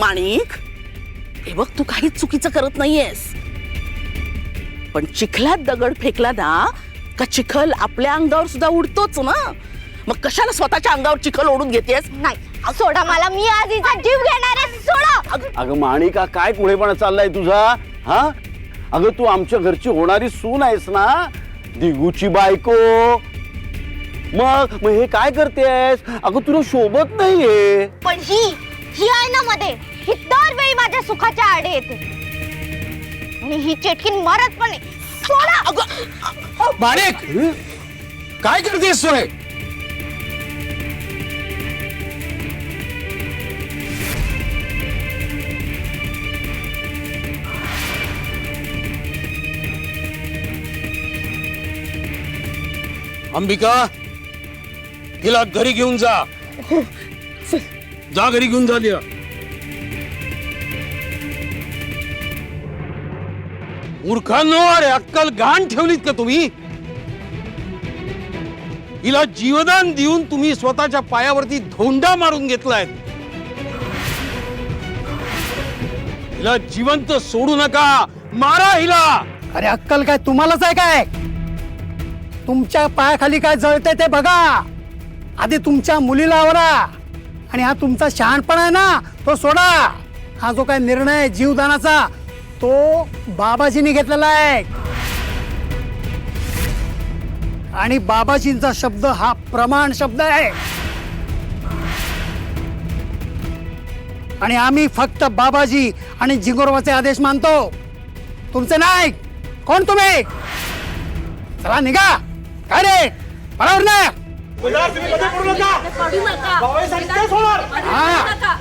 माणिक, हे बघ तू काही चुकीचं करत नाहीयेस, पण चिखलात दगड फेकला ना का चिखल आपल्या अंगावर सुद्धा उडतोच ना. मग कशाला स्वतःच्या अंगावर चिखल ओढून घेतेस? नाही सोडा मला, मी आज हिचा जीव घेणार आहे, सोडा. अगं माणिका, काय पुढेपणा चाललाय तुझा? हा, अगं तू आमच्या घरची होणारी सून आहेस ना, दिगूची बायको. मग हे काय करतेस? अगं तुला शोभत नाहीये. पण ही आहे ना मध्ये, ही दरवेळी माझ्या सुखाच्या आडे येते आणि ही चेटकीन मरत पण नाही. सोडा. अगं माणिक, काय करतेस सोय? अंबिका, हिला घरी घेऊन जा. जा घरी घेऊन जा लिया. मूर्खांनो, अरे अक्कल घाण ठेवलीत का तुम्ही? हिला जीवदान देऊन तुम्ही स्वतःच्या पायावरती धोंडा मारून घेतलाय. हिला जिवंत सोडू नका, मारा हिला. अरे अक्कल काय तुम्हालाच आहे काय? तुमच्या पायाखाली काय जळतंय ते बघा. आधी तुमच्या मुलीला आवरा आणि हा तुमचा शहाणपणा आहे ना तो सोडा. हा जो काय निर्णय आहे जीवदानाचा तो बाबाजींनी घेतलेला आहे आणि बाबाजींचा शब्द हा प्रमाण शब्द आहे आणि आम्ही फक्त बाबाजी आणि जिंगोरबाचे आदेश मानतो, तुमचे नाही. कोण तुम्ही? चला निघा. काय रे, बरोबर ना? तुम्ही मध्ये पडू नका. हा